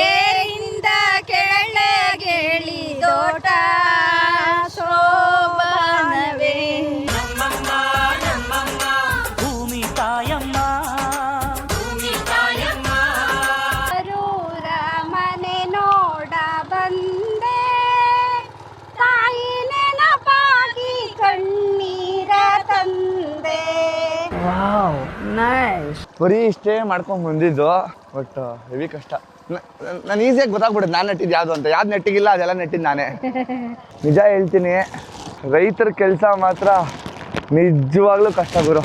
ಏರಿಂದ ಕೆಳಗಿಳಿದೋಟ ಶೋಭನವೇ. ಭೂಮಿ ತಾಯಮ್ಮ, ಅರೂರ ಮನೆ ನೋಡ ಬಂದೆ, ತಾಯಿ ನೆನಪಾಗಿ ಕಣ್ಣೀರ ತಂದೆ. ಬರೀ ಇಷ್ಟೇ ಮಾಡ್ಕೊಂಡ್ ಬಂದಿದ್ದು, ಬಟ್ ಹೆವಿ ಕಷ್ಟ. ನಾನು ಈಸಿಯಾಗಿ ಗೊತ್ತಾಗ್ಬಿಡುತ್ತೆ ನಾನು ನೆಟ್ಟಿದ್ದು ಯಾವುದು ಅಂತ. ಯಾವ್ದು ನೆಟ್ಟಿಗಿಲ್ಲ ಅದೆಲ್ಲ ನೆಟ್ಟಿದ್ದು ನಾನೇ. ನಿಜ ಹೇಳ್ತೀನಿ, ರೈತರ ಕೆಲಸ ಮಾತ್ರ ನಿಜವಾಗ್ಲೂ ಕಷ್ಟ ಗುರು.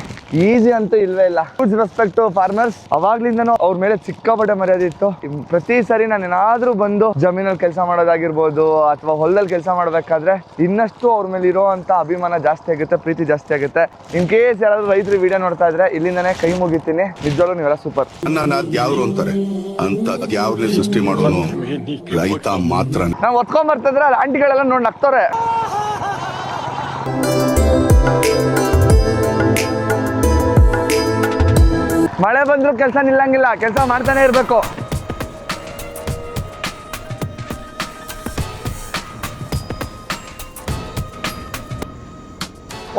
ಈಸಿ ಅಂತೂ ಇಲ್ವೇ ಇಲ್ಲ. ಫುಡ್ ರೆಸ್ಪೆಕ್ಟ್ ಫಾರ್ಮರ್ಸ್, ಅವಾಗ್ಲಿಂದನೂ ಅವ್ರ ಮೇಲೆ ಸಿಕ್ಕಾಪಟ್ಟೆ ಮರ್ಯಾದೆ ಇತ್ತು. ಪ್ರತಿ ಸರಿ ನಾನು ಏನಾದ್ರೂ ಬಂದು ಜಮೀನಲ್ಲಿ ಕೆಲಸ ಮಾಡೋದಾಗಿರ್ಬೋದು ಅಥವಾ ಹೊಲದಲ್ಲಿ ಕೆಲಸ ಮಾಡ್ಬೇಕಾದ್ರೆ ಇನ್ನಷ್ಟು ಅವ್ರ ಮೇಲೆ ಇರೋ ಅಂತ ಅಭಿಮಾನ ಜಾಸ್ತಿ ಆಗುತ್ತೆ, ಪ್ರೀತಿ ಜಾಸ್ತಿ ಆಗುತ್ತೆ. ಇನ್ ಕೇಸ್ ಯಾರಾದ್ರೂ ರೈತರು ವಿಡಿಯೋ ನೋಡ್ತಾ ಇದ್ರೆ ಇಲ್ಲಿಂದಾನೆ ಕೈ ಮುಗಿತೀನಿ. ನಿಜವಾಗ್ಲೂ ನೀವೆಲ್ಲ ಸೂಪರ್. ಯಾವ್ರು ಅಂತಾರೆ ಅಂತ ಯಾವ್ರನ್ನೇ ಸೃಷ್ಟಿ ಮಾಡೋನು ರೈತ ಮಾತ್ರ. ನಾವು ಒತ್ಕೊಂಡ್ ಬರ್ತಿದ್ರೆ ಅಲ್ಲಿ ಆಂಟಿಗಳೆಲ್ಲ ನೋಡಿ ನಗ್ತಾರೆ. ಮಳೆ ಬಂದ್ರು ಕೆಲಸ ನಿಲ್ಲಂಗಿಲ್ಲ, ಕೆಲಸ ಮಾಡ್ತಾನೆ ಇರ್ಬೇಕು.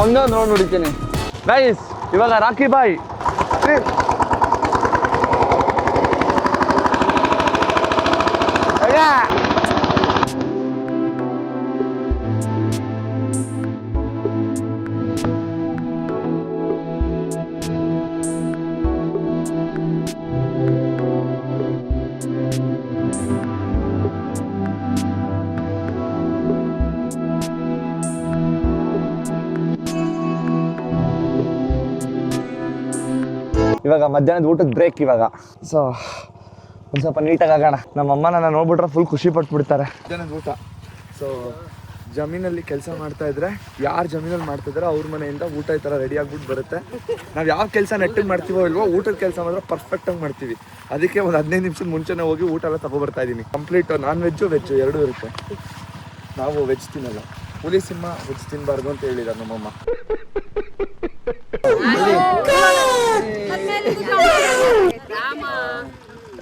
ಒಂದೇ ನೋಡಿ ನೋಡಿದ್ದೀನಿ ಗೈಸ್. ಇವಾಗ ರಾಕಿ ಬಾಯ್ ಇವಾಗ ಮಧ್ಯಾಹ್ನದ ಊಟದ ಬ್ರೇಕ್ ಇವಾಗ. ಸೊ ಒಂದು ಸ್ವಲ್ಪ ನೀಟಾಗಿ ಆಗೋಣ. ನಮ್ಮಮ್ಮ ನನ್ನ ನೋಡ್ಬಿಟ್ರೆ ಫುಲ್ ಖುಷಿ ಪಟ್ಬಿಡ್ತಾರೆ. ಮಧ್ಯಾಹ್ನದ ಊಟ. ಸೊ ಜಮೀನಲ್ಲಿ ಕೆಲಸ ಮಾಡ್ತಾ ಇದ್ರೆ, ಯಾರು ಜಮೀನಲ್ಲಿ ಮಾಡ್ತಿದ್ರೆ ಅವ್ರ ಮನೆಯಿಂದ ಊಟ ಈ ಥರ ರೆಡಿ ಆಗ್ಬಿಟ್ಟು ಬರುತ್ತೆ. ನಾವು ಯಾವ ಕೆಲಸ ನೆಟ್ಟಿಗೆ ಮಾಡ್ತೀವೋ ಇಲ್ವೋ, ಊಟದ ಕೆಲಸ ಮಾತ್ರ ಪರ್ಫೆಕ್ಟಾಗಿ ಮಾಡ್ತೀವಿ. ಅದಕ್ಕೆ ಒಂದು 15 ನಿಮಿಷದ ಮುಂಚೆನೇ ಹೋಗಿ ಊಟ ಎಲ್ಲ ತಗೊಬರ್ತಾ ಇದ್ದೀನಿ. ಕಂಪ್ಲೀಟ್ ನಾನ್ ವೆಜ್ಜು ವೆಜ್ಜು ಎರಡೂ ಇರುತ್ತೆ. ನಾವು ವೆಜ್ ತಿನ್ನಲ್ಲ, ಹುಲಿ ಸಿಂಹ ವೆಜ್ ತಿನ್ನಬಾರ್ದು ಅಂತ ಹೇಳಿದ್ದಾರೆ ನಮ್ಮಮ್ಮ.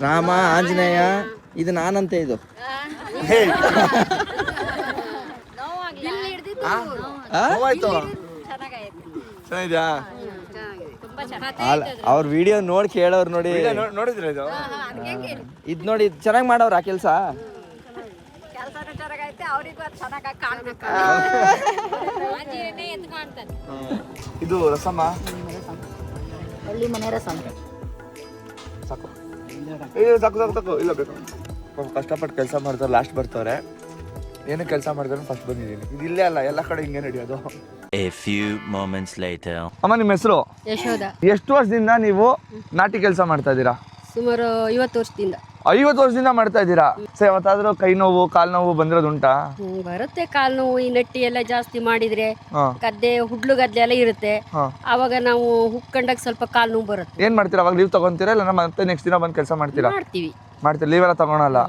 ರಾಮ ಆಂಜನೇಯ ಇದು ನಾನಂತೆ. ಇದು ಚೆನ್ನಾಗಿದ್ಯಾ? ಅವ್ರ ವಿಡಿಯೋ ನೋಡಿ ಕೇಳೋರು ನೋಡಿ ನೋಡಿದ್ರ ಇದು? ಇದ್ ನೋಡಿ ಚೆನ್ನಾಗಿ ಮಾಡವ್ರ ಆ ಕೆಲಸ. ಇದು ರಸಮ್ಮ ಹಳ್ಳಿ ಮನೆ ರಸಂ. ಸಾಕು ಸಾಕು ಸಾಕು ಸಾಕು ಇಲ್ಲ ಬೇಕು. ಕಷ್ಟಪಟ್ಟು ಕೆಲಸ ಮಾಡ್ತಾರೆ, ಲಾಸ್ಟ್ ಬರ್ತಾರೆ. ಏನು ಕೆಲಸ ಮಾಡಿದ್ರೆ ಫಸ್ಟ್ ಬಂದಿದ್ದೀನಿ. ಇದು ಇಲ್ಲೇ ಅಲ್ಲ, ಎಲ್ಲ ಕಡೆ ಹಿಂಗೆ ನಡೆಯೋದು. A few moments later. ಅಮ್ಮ ನಿಮ್ಮ ಹೆಸರು? ಯಶೋಧ. ಎಷ್ಟು ವರ್ಷದಿಂದ ನೀವು ನಾಟಿ ಕೆಲಸ ಮಾಡ್ತಾ ಇದ್ದೀರಾ? ಸುಮಾರು 50 ವರ್ಷದಿಂದ. 50 ವರ್ಷದಿಂದ ಮಾಡ್ತಾ ಇದ್ದೀರಾ? ಸರ್ ಯಾವತ್ತಾದ್ರೂ ಕೈ ನೋವು ಕಾಲ್ ನೋವು ಬಂದಿರೋದುಂಟಾ? ಬರುತ್ತೆ ಕಾಲ್ ನೋವು, ಈ ನಟ್ಟಿ ಎಲ್ಲ ಜಾಸ್ತಿ ಮಾಡಿದ್ರೆ ಹಾ. ಗದ್ದೆ ಹುಡ್ಲು ಗದ್ದೆ ಎಲ್ಲ ಇರುತ್ತೆ, ಹಾ. ಅವಾಗ ನಾವು ಹುಕ್ಕಂಡಾಗ ಸ್ವಲ್ಪ ಕಾಲ್ ನೋವು ಬರುತ್ತೆ. ಏನ್ ಮಾಡ್ತೀರಾ ಅವಾಗ? ಲೀವ್ ತಗೊಂತೀರಾ ಇಲ್ಲ ಮತ್ತೆ ನೆಕ್ಸ್ಟ್ ದಿನ ಬಂದು ಕೆಲಸ ಮಾಡ್ತೀರಾ? ಮಾಡ್ತೀವಿ. ಮಾಡ್ತೀರಾ? ಲೀವ್ ಎಲ್ಲ ತಗೊಳಲ್ಲ?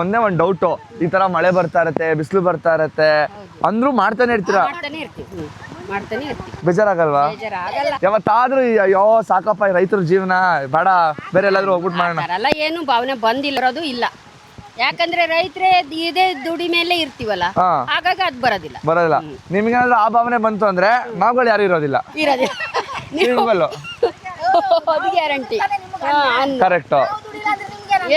ಒಂದೇ ಒಂದು ಡೌಟು, ಈ ತರ ಮಳೆ ಬರ್ತಾ ಇರತ್ತೆ, ಬಿಸಿಲು ಬರ್ತಾ ಇರತ್ತೆ, ಅಂದ್ರೂ ಮಾಡ್ತಾನೆ ಇರ್ತೀರಾ? ಮಾಡ್ತಾನೆ ಇರ್ತೀವಿ. ಮಾಡ್ತಾನೆ ಇರ್ತೀವಿ. ಬೇಜಾರಾಗಲ್ವಾ? ಬೇಜಾರಾಗಲ್ಲ. ಯಾವತ್ತಾದ್ರೂ ಅಯ್ಯೋ ಸಾಕಪ್ಪ ರೈತರ ಜೀವನ ಬೇಡ ಬೇರೆ ಎಲ್ಲಾದ್ರೂ ಹೋಗ್ಬಿಟ್ಟು ಮಾಡೋಣ ಅದೆಲ್ಲ ಏನು ಭಾವನೆ ಬಂದಿಲ್ಲರೋದು ಇಲ್ಲ. ಯಾಕಂದ್ರೆ ರೈತರೇ ಇದೇ ದುಡಿ ಮೇಲೆ ಇರ್ತೀವಲ್ಲ, ಹಾ. ಹಾಗಾಗಿ ಅದ್ ಬರೋದಿಲ್ಲ. ಬರೋದಿಲ್ಲ. ನಿಮ್ಗೇನಾದ್ರೂ ಆ ಭಾವನೆ ಬಂತು ಅಂದ್ರೆ ನಾವುಗಳು ಯಾರು ಇರೋದಿಲ್ಲ. ಇರೋದಿಲ್ಲ. ನೀವುಗಳು ಅದು ಗ್ಯಾರಂಟಿ. ಕರೆಕ್ಟ್.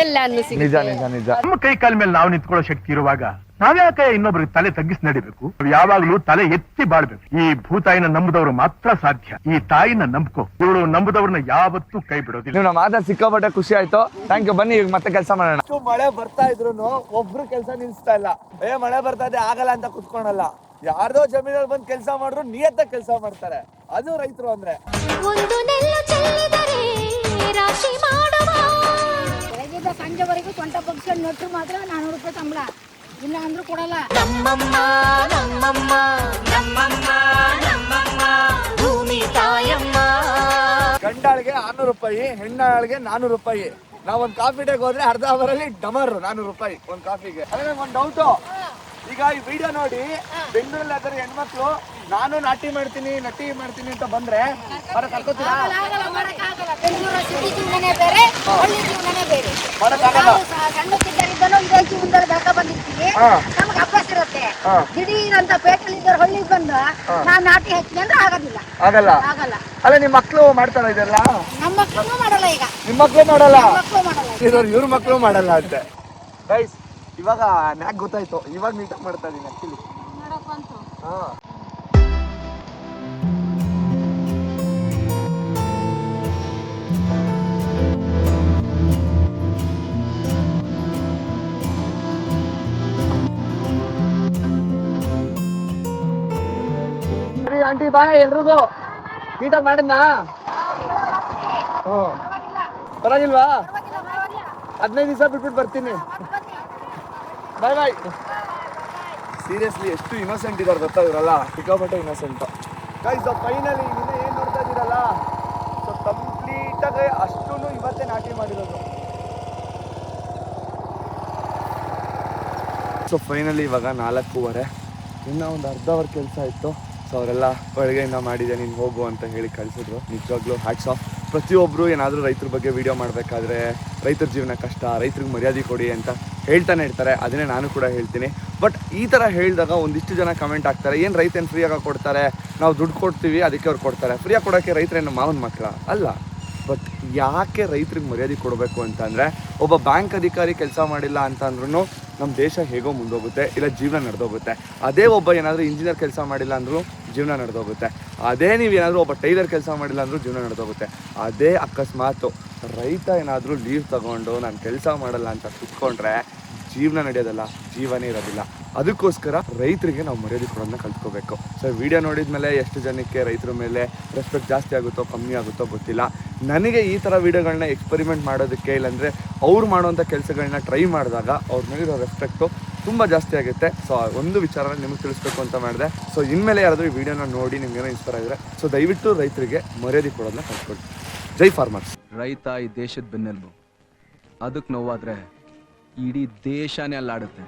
ಎಲ್ಲ ಅನ್ನಿಸಿ ನಿಜ ನಿಜ ನಿಜ. ನಮ್ಮ ಕೈ ಕಾಲ ಮೇಲೆ ನಾವು ನಿಂತ್ಕೊಳ್ಳೋ ಶಕ್ತಿ ಇರುವಾಗ ನಾವ್ಯಾಕೆ ಇನ್ನೊಬ್ರಿಗೆ ತಲೆ ತಗ್ಗಿಸಿ ನಡಿಬೇಕು? ಯಾವಾಗ್ಲೂ ತಲೆ ಎತ್ತಿ ಬಾಳ್ಬೇಕು. ಈ ಭೂತಾಯಿನ ನಂಬುದವರು ಮಾತ್ರ ಸಾಧ್ಯ. ಈ ತಾಯಿನ ನಂಬ್ಕೋ, ಇವಳು ನಂಬುದವ್ರನ್ನ ಯಾವತ್ತೂ ಕೈ ಬಿಡೋದಿಲ್ಲ. ನೀವು ನಮ್ಮ ಮಾತಾ ಸಿಕ್ಕಾಪಟ್ಟೆ ಖುಷಿ ಆಯ್ತು. Thank you. ಬನ್ನಿ ಈಗ ಮತ್ತೆ ಕೆಲಸ ಮಾಡೋಣ. ಮಳೆ ಬರ್ತಾ ಇದ್ರು ಒಬ್ರು ಕೆಲಸ ನಿಲ್ಸ್ತಾ ಇಲ್ಲ. ಮಳೆ ಬರ್ತಾ ಇದೆ ಆಗಲ್ಲ ಅಂತ ಕುತ್ಕೊಳಲ್ಲ. ಯಾರ್ದೋ ಜಮೀನಲ್ಲಿ ಬಂದು ಕೆಲಸ ಮಾಡಿದ್ರು ನಿಯತ್ತ ಕೆಲಸ ಮಾಡ್ತಾರೆ. ಅದು ರೈತರು ಅಂದ್ರೆ. ಬೆಳಗ್ಗೆದ ಸಂಜೆವರೆಗೂ ಸೊಂಟ ಬಗ್ಸ್ಕೊಂಡು ನಟ್ರು ಮಾತ್ರ 400 ರೂಪಾಯಿ ಸಂಬಳ, ಇಲ್ಲ ಅಂದ್ರೂ ಕೊಡಲ್ಲ. ನಮ್ಮಮ್ಮ ನಮ್ಮಮ್ಮ ನಮ್ಮಮ್ಮ ನಮ್ಮಮ್ಮ ಭೂಮಿ ತಾಯಮ್ಮ. ಗಂಡಾಳಿಗೆ 600 ರೂಪಾಯಿ, ಹೆಣ್ಣಾಳಿಗೆ 400 ರೂಪಾಯಿ. ನಾವೊಂದು ಕಾಫಿ ಡೇಗೆ ಹೋದ್ರೆ ಅರ್ಧ ಅವರಲ್ಲಿ ಡಮರ್ 400 ರೂಪಾಯಿ ಒಂದು ಕಾಫಿಗೆ. ಅದೇ ಒಂದು ಡೌಟು, ಈಗ ಈ ವಿಡಿಯೋ ನೋಡಿ ಬೆಂಗಳೂರಲ್ಲಿ ಅದರ ಹೆಣ್ಮಕ್ಳು ನಾನು ನಾಟಿ ಮಾಡ್ತೀನಿ ಅಂತ ಬಂದ್ರೆ ಕರ್ಕೋತೀರಾ? ಬೆಂಗಳೂರು ಸಿಟಿ ಜೀವನನೇ ಬೇರೆ, ಹಳ್ಳಿ ಜೀವನನೇ ಬೇರೆ. ಮಾಡಕ್ಕಾಗಲ್ಲ. ಸಣ್ಣಕ್ಕಿದ್ದರಿಂದನೂ ಇದೇ ಜೀವನದಲ್ಲಿ ಬೇಕಾ ಬಂದಿರ್ತೀವಿ. ನಮ್ಗೆ ಅಭ್ಯಾಸ ಇರುತ್ತೆ. ದಿಢೀರ್ ಅಂತ ಪೇಟೆಯಲ್ಲಿ ಇದ್ದವ್ರು ಹಳ್ಳಿಗೆ ಬಂದು ನಾನ್ ನಾಟಿ ಹಚ್ತೀನಿ ಅಂದ್ರೆ ಆಗೋದಿಲ್ಲ. ಆಗಲ್ಲ. ಆಗಲ್ಲ. ಅಲ್ಲ ನಿಮ್ಮ ಮಕ್ಳು ಮಾಡ್ತಾರ ಇದೆಲ್ಲ? ನಮ್ಮ ಮಕ್ಕಳು ಮಾಡಲ್ಲ. ಈಗ ನಿಮ್ಮ ಮಕ್ಳು ಮಾಡಲ್ಲ, ಮಕ್ಕಳು ಮಾಡಲ್ಲ. ಇವ್ರ ಮಕ್ಳು ಮಾಡಲ್ಲ ಅಂತೆ. ಗೈಸ್ ಇವಾಗ ನ್ಯಾಕ್ ಗೊತ್ತಾಯ್ತು. ಇವಾಗ ನೀಟಾಗಿ ಮಾಡ್ತಾ ಇದೀನಿ ಆಕ್ಚುಲಿ. ಹಾ ಆಂಟಿ ಬಾಯ್ ಎಲ್ರಿಗೂ ನೀಟಾಗಿ ಮಾಡಿದ್ನಾ? ಪರವಾಗಿಲ್ವಾ? 15 ದಿವಸ ಬಿಟ್ಬಿಟ್ಟು ಬರ್ತೀನಿ. ಬಾಯ್ ಬಾಯ್. ಸೀರಿಯಸ್ಲಿ ಎಷ್ಟು ಇನ್ನೋಸೆಂಟ್ ಇದಾರೆ ಗೊತ್ತಾ ಇವರಲ್ಲ? ಸಿಕ್ಕಾಪಟ್ಟೆ ಇನ್ನೋಸೆಂಟ್. ಗೈಸ್ ಫೈನಲಿ ನಿನ್ನೆ ಏನು ನೋಡ್ತಾ ಇದ್ದೀರಲ್ಲ, ಸೊ ಕಂಪ್ಲೀಟಾಗಿ ಅಷ್ಟೂ ಇವತ್ತೇ ನಾಟಿ ಮಾಡಿರೋದು. ಸೊ ಫೈನಲಿ ಇವಾಗ 4:15, ಇನ್ನೂ ಒಂದು ಅರ್ಧ ಅವರ್ ಕೆಲಸ ಇತ್ತು. ಸೊ ಅವರೆಲ್ಲ ಬೆಳಗ್ಗೆಯಿಂದ ಮಾಡಿದೆ ನೀನು ಹೋಗು ಅಂತ ಹೇಳಿ ಕಳಿಸಿದ್ರು. ನಿಜವಾಗ್ಲೂ ಹ್ಯಾಟ್ಸ್ ಆಫ್. ಪ್ರತಿಯೊಬ್ಬರು ಏನಾದರೂ ರೈತರ ಬಗ್ಗೆ ವಿಡಿಯೋ ಮಾಡಬೇಕಾದ್ರೆ ರೈತರ ಜೀವನ ಕಷ್ಟ, ರೈತರಿಗೆ ಮರ್ಯಾದೆ ಕೊಡಿ ಅಂತ ಹೇಳ್ತಾನೆ ಇರ್ತಾರೆ. ಅದನ್ನೇ ನಾನು ಕೂಡ ಹೇಳ್ತೀನಿ. ಬಟ್ ಈ ಥರ ಹೇಳಿದಾಗ ಒಂದಿಷ್ಟು ಜನ ಕಮೆಂಟ್ ಆಗ್ತಾರೆ, ಏನು ರೈತೇನು ಫ್ರೀಯಾಗಿ ಕೊಡ್ತಾರೆ, ನಾವು ದುಡ್ಡು ಕೊಡ್ತೀವಿ ಅದಕ್ಕೆ ಅವ್ರು ಕೊಡ್ತಾರೆ. ಫ್ರೀಯಾಗಿ ಕೊಡೋಕ್ಕೆ ರೈತರೇನು ಮಾವನ ಮಕ್ಕಳ ಅಲ್ಲ. ಬಟ್ ಯಾಕೆ ರೈತರಿಗೆ ಮರ್ಯಾದೆ ಕೊಡಬೇಕು ಅಂತಂದರೆ, ಒಬ್ಬ ಬ್ಯಾಂಕ್ ಅಧಿಕಾರಿ ಕೆಲಸ ಮಾಡಿಲ್ಲ ಅಂತಂದ್ರೂ ನಮ್ಮ ದೇಶ ಹೇಗೋ ಮುಂದೋಗುತ್ತೆ, ಇಲ್ಲ ಜೀವನ ನಡೆದೋಗುತ್ತೆ. ಅದೇ ಒಬ್ಬ ಏನಾದರೂ ಇಂಜಿನಿಯರ್ ಕೆಲಸ ಮಾಡಿಲ್ಲ ಅಂದರೂ ಜೀವನ ನಡೆದೋಗುತ್ತೆ. ಅದೇ ನೀವು ಏನಾದರೂ ಒಬ್ಬ ಟೈಲರ್ ಕೆಲಸ ಮಾಡಿಲ್ಲ ಅಂದರೂ ಜೀವನ ನಡೆದೋಗುತ್ತೆ. ಅದೇ ಅಕಸ್ಮಾತು ರೈತ ಏನಾದರೂ ಲೀವ್ ತಗೊಂಡು ನಾನು ಕೆಲಸ ಮಾಡಲ್ಲ ಅಂತ ಕುತ್ಕೊಂಡ್ರೆ ಜೀವನ ನಡೆಯೋದಲ್ಲ, ಜೀವನೇ ಇರೋದಿಲ್ಲ. ಅದಕ್ಕೋಸ್ಕರ ರೈತರಿಗೆ ನಾವು ಮರ್ಯಾದೆ ಕೊಡೋದನ್ನ ಕಲ್ತ್ಕೋಬೇಕು. ಸೊ ವಿಡಿಯೋ ನೋಡಿದ ಮೇಲೆ ಎಷ್ಟು ಜನಕ್ಕೆ ರೈತರ ಮೇಲೆ ರೆಸ್ಪೆಕ್ಟ್ ಜಾಸ್ತಿ ಆಗುತ್ತೋ ಕಮ್ಮಿ ಆಗುತ್ತೋ ಗೊತ್ತಿಲ್ಲ. ನನಗೆ ಈ ಥರ ವೀಡಿಯೋಗಳನ್ನ ಎಕ್ಸ್ಪೆರಿಮೆಂಟ್ ಮಾಡೋದಕ್ಕೆ, ಇಲ್ಲಾಂದರೆ ಅವ್ರು ಮಾಡೋವಂಥ ಕೆಲಸಗಳನ್ನ ಟ್ರೈ ಮಾಡಿದಾಗ ಅವ್ರ ಮೇಲಿರೋ ರೆಸ್ಪೆಕ್ಟು ತುಂಬ ಜಾಸ್ತಿ ಆಗುತ್ತೆ. ಸೊ ಒಂದು ವಿಚಾರನ ನಿಮಗೆ ತಿಳಿಸ್ಬೇಕು ಅಂತ ಮಾಡಿದೆ. ಸೊ ಇನ್ಮೇಲೆ ಯಾರಾದರೂ ಈ ವಿಡಿಯೋನ ನೋಡಿ ನಿಮ್ಗೇನೋ ಇನ್ಸ್ಪೈರ್ ಆಗಿದ್ರೆ ಸೊ ದಯವಿಟ್ಟು ರೈತರಿಗೆ ಮರ್ಯಾದೆ ಕೊಡೋದನ್ನ ಕಲ್ತ್ಕೊಳ್ಳಿ. ಜೈ ಫಾರ್ಮರ್ಸ್. ರೈತ ಈ ದೇಶದ ಬೆನ್ನೆಲುಬು. ಅದಕ್ಕೆ ನೋವಾದ್ರೆ ಇಡೀ ದೇಶನೇ ಅಲ್ಲಾಡುತ್ತೆ.